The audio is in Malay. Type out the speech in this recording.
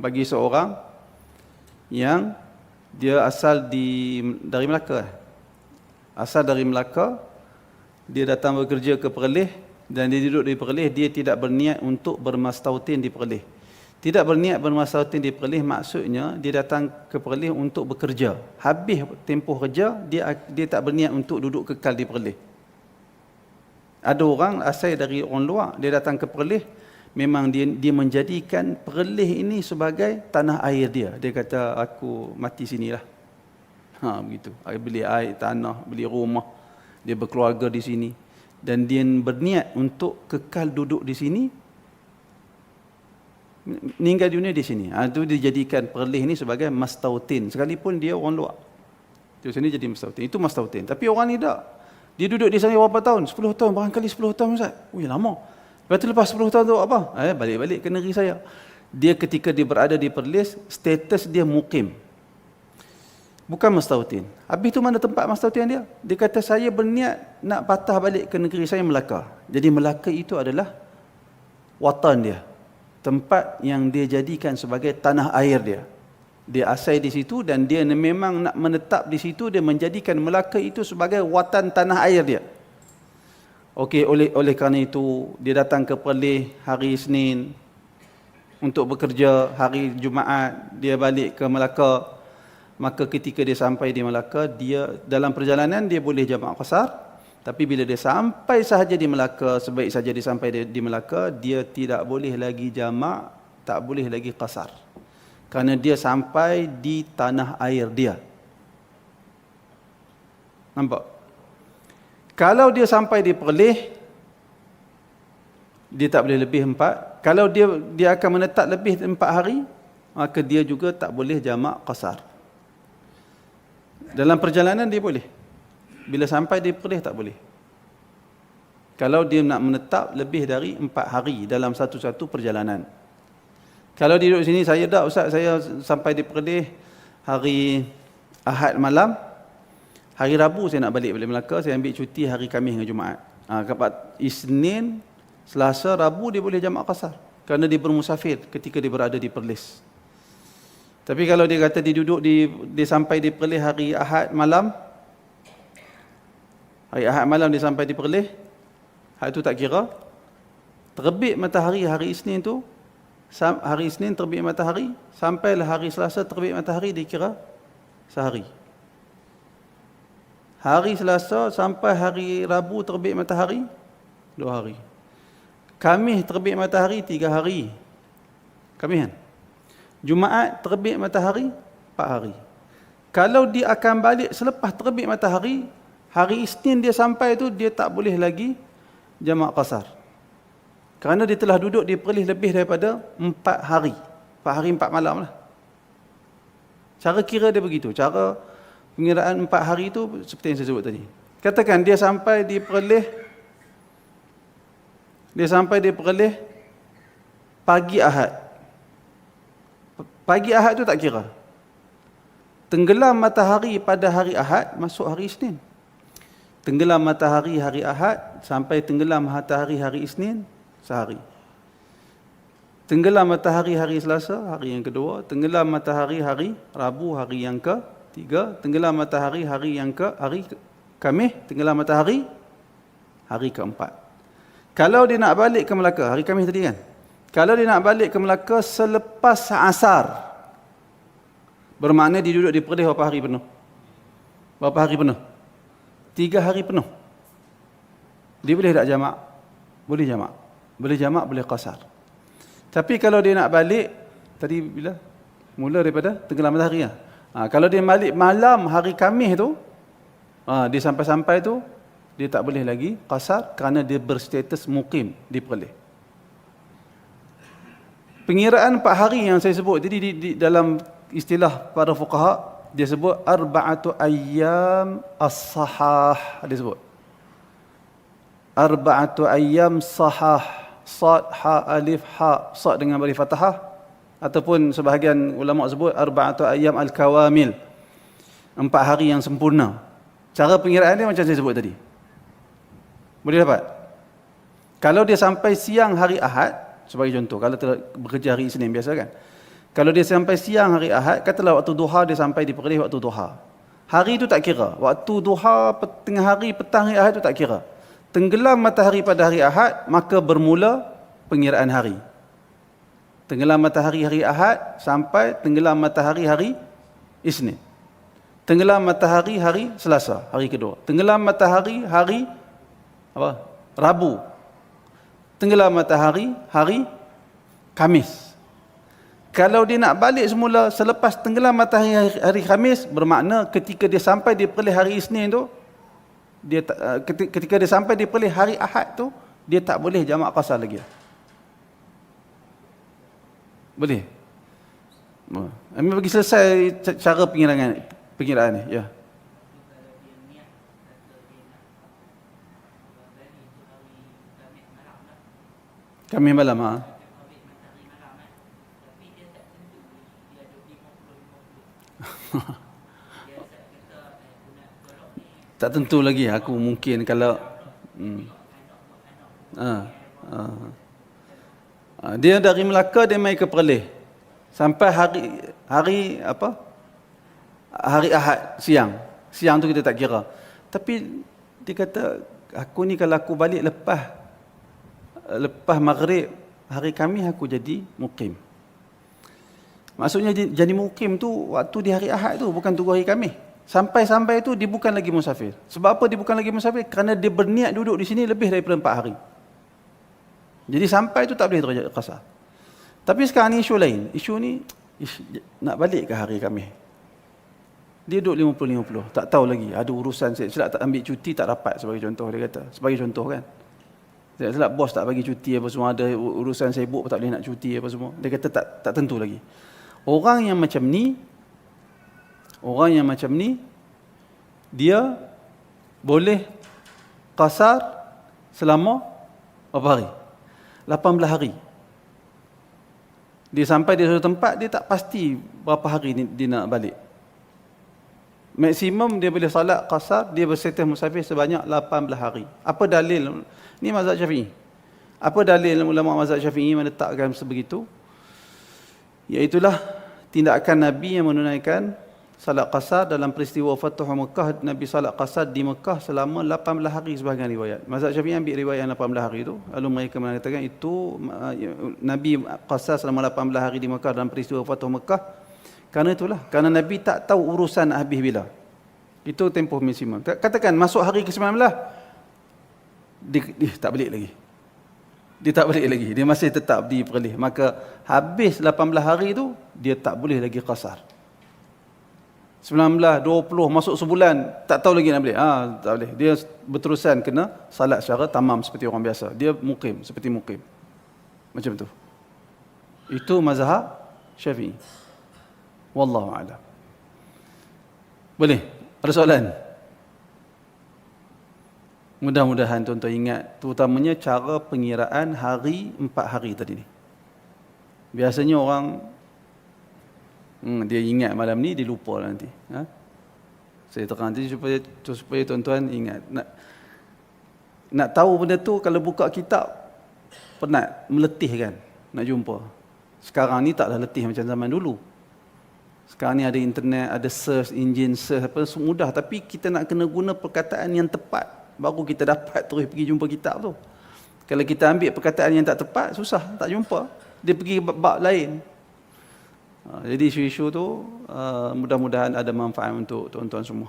bagi seorang yang dia asal dari Melaka. Asal dari Melaka, dia datang bekerja ke Perlis dan dia duduk di Perlis, dia tidak berniat untuk bermastautin di Perlis. Tidak berniat bermastautin di Perlis maksudnya dia datang ke Perlis untuk bekerja. Habis tempoh kerja, dia tak berniat untuk duduk kekal di Perlis. Ada orang asal dari orang luar, dia datang ke Perlis, memang dia menjadikan Perlis ini sebagai tanah air dia. Dia kata, aku mati sinilah. Begitu. Beli air, tanah, beli rumah. Dia berkeluarga di sini. Dan dia berniat untuk kekal duduk di sini, meninggal dunia di sini. Itu dijadikan Perlis ini sebagai mastautin. Sekalipun dia orang luar. Di sini jadi mastautin. Itu mastautin. Tapi orang ni tak. Dia duduk di sana berapa tahun? 10 tahun. Barangkali 10 tahun Ustaz. Ui, lama. Lepas 10 tahun tu apa? Balik-balik ke negeri saya. Dia ketika dia berada di Perlis, status dia mukim. Bukan mastautin. Habis tu mana tempat mastautin dia? Dia kata, saya berniat nak patah balik ke negeri saya Melaka. Jadi Melaka itu adalah watan dia. Tempat yang dia jadikan sebagai tanah air dia. Dia asal di situ dan dia memang nak menetap di situ, dia menjadikan Melaka itu sebagai watan tanah air dia. Okey, oleh kerana itu dia datang ke Perlis hari Isnin untuk bekerja, hari Jumaat dia balik ke Melaka. Maka ketika dia sampai di Melaka, dia dalam perjalanan dia boleh jamak qasar, tapi bila dia sampai sahaja di Melaka, sebaik saja dia sampai di Melaka, dia tidak boleh lagi jamak, tak boleh lagi qasar. Kerana dia sampai di tanah air dia. Nampak? Kalau dia sampai di Perlis, dia tak boleh lebih 4. Kalau dia akan menetap lebih 4 hari, maka dia juga tak boleh jamak qasar. Dalam perjalanan dia boleh. Bila sampai di Perlis tak boleh. Kalau dia nak menetap lebih dari 4 hari dalam satu-satu perjalanan. Kalau dia duduk sini, saya dah Ustaz, saya sampai di Perlis hari Ahad malam. Hari Rabu saya nak balik Melaka, saya ambil cuti hari Khamis dengan Jumaat. Isnin, Selasa, Rabu dia boleh jamak qasar. Kerana dia bermusafir ketika dia berada di Perlis. Tapi kalau dia kata dia sampai di Perlis hari Ahad malam. Hari Ahad malam dia sampai di Perlis. Hari itu tak kira. Terbit matahari hari Isnin tu. Hari Isnin terbit matahari. Sampailah hari Selasa terbit matahari, dikira sehari. Hari Selasa sampai hari Rabu terbit matahari 2 hari. Khamis terbit matahari 3 hari. Khamis kan? Jumaat terbit matahari 4 hari. Kalau dia akan balik selepas terbit matahari, hari Isnin dia sampai tu, dia tak boleh lagi jamak qasar. Kerana dia telah duduk di Perlis lebih daripada 4 hari. 4 hari 4 malam lah. Cara kira dia begitu. Cara pengiraan 4 hari itu seperti yang saya sebut tadi. Katakan dia sampai di Perlis, pagi Ahad. Pagi Ahad tu tak kira. Tenggelam matahari pada hari Ahad, masuk hari Isnin. Tenggelam matahari hari Ahad sampai tenggelam matahari hari Isnin, sehari. Tenggelam matahari hari Selasa, hari yang kedua. Tenggelam matahari hari Rabu, hari yang ketiga. Tenggelam matahari hari Khamis. Tenggelam matahari hari keempat. Kalau dia nak balik ke Melaka, hari Khamis tadi kan? Kalau dia nak balik ke Melaka selepas asar, bermakna dia duduk di Perlis berapa hari penuh? Berapa hari penuh? 3 hari penuh. Dia boleh tak jamak? Boleh jamak. Boleh jamak, boleh qasar. Tapi kalau dia nak balik, tadi bila? Mula daripada tenggelam matahari lah. Kalau dia balik malam hari Khamis tu, dia sampai-sampai tu, dia tak boleh lagi qasar kerana dia berstatus mukim di Perlis. Pengiraan 4 hari yang saya sebut tadi di dalam istilah para fuqaha, dia sebut arba'atu ayyam as-sahah. Dia sebut arba'atu ayyam sahah, sad ha alif ha, sad dengan beri fathah, ataupun sebahagian ulama sebut arba'atu ayyam al-kawamil, 4 hari yang sempurna. Cara pengiraan dia macam saya sebut tadi. Boleh dapat? Kalau dia sampai siang hari Ahad, sebagai contoh, kalau bekerja hari Isnin biasa kan, Kalau dia sampai siang hari Ahad, katalah waktu duha dia sampai di Perlis waktu duha. Hari itu tak kira. Waktu duha, tengah hari, petang hari Ahad itu tak kira. Tenggelam matahari pada hari Ahad, maka bermula pengiraan hari. Tenggelam matahari hari Ahad sampai tenggelam matahari hari Isnin. Tenggelam matahari hari Selasa, hari kedua. Tenggelam matahari hari Rabu. Tenggelam matahari hari Khamis. Kalau dia nak balik semula selepas tenggelam matahari hari Khamis, bermakna ketika dia sampai di Perlis hari Isnin tu, dia ketika dia sampai di Perlis hari Ahad tu, dia tak boleh jamak qasar lagi. Boleh? Kami bagi selesai cara pengiraan ni. Ya. Kami malam tak tentu lagi. Aku mungkin kalau dia dari Melaka dia mai ke Perlis sampai hari Ahad siang tu kita tak kira. Tapi dia kata aku ni kalau aku balik lepas maghrib hari Khamis aku jadi mukim. Maksudnya jadi mukim tu waktu di hari Ahad tu, bukan tunggu hari Khamis. Sampai tu dia bukan lagi musafir. Sebab apa dia bukan lagi musafir? Kerana dia berniat duduk di sini lebih daripada 4 hari. Jadi sampai tu tak boleh terjadi qasar. Tapi sekarang ni isu lain. Isu ni nak balik ke hari Khamis. Dia duduk 50-50. Tak tahu lagi. Ada urusan silap tak ambil cuti tak dapat sebagai contoh dia kata. Sebagai contoh kan. Silap bos tak bagi cuti apa semua, ada urusan sibuk tak boleh nak cuti apa semua. Dia kata tak tentu lagi. Orang yang macam ni dia boleh qasar selama berapa hari? 18 hari. Dia sampai di suatu tempat, dia tak pasti berapa hari dia nak balik. Maksimum dia boleh salat qasar, dia berstatus musafir sebanyak 18 hari. Apa dalil? Ni mazhab Syafi'i. Apa dalil ulama mazhab Syafi'i menetapkan sebegitu? Iaitulah tindakan Nabi yang menunaikan salat qasar dalam peristiwa Fathu Mekah. Nabi salat qasar di Mekah selama 18 hari sebahagian riwayat. Mazhab Syafi'i ambil riwayat yang 18 hari itu, lalu mereka mengatakan itu Nabi qasar selama 18 hari di Mekah dalam peristiwa Fathu Mekah. Kerana Nabi tak tahu urusan nak habis bila. Itu tempoh maksimum. Katakan masuk hari ke-19, dia tak balik lagi. Dia masih tetap di Perlis. Maka habis 18 hari itu, dia tak boleh lagi qasar. 19, 20, masuk sebulan, tak tahu lagi nak balik. Tak boleh. Dia berterusan kena salat secara tamam seperti orang biasa. Dia mukim, seperti mukim. Macam tu. Itu mazhab Syafi'i. Wallahu a'lam. Boleh? Ada soalan? Mudah-mudahan tuan-tuan ingat, terutamanya cara pengiraan hari 4 hari tadi ni. Biasanya orang dia ingat malam ni, dia lupa nanti. Saya terang nanti supaya tuan-tuan ingat. Nak tahu benda tu, kalau buka kitab, penat, meletih kan, nak jumpa. Sekarang ni taklah letih macam zaman dulu. Sekarang ni ada internet, ada search, engine search, apa mudah. Tapi kita nak kena guna perkataan yang tepat, baru kita dapat terus pergi jumpa kitab tu. Kalau kita ambil perkataan yang tak tepat, susah, tak jumpa. Dia pergi bab lain. Jadi isu-isu tu mudah-mudahan ada manfaat untuk tuan-tuan semua.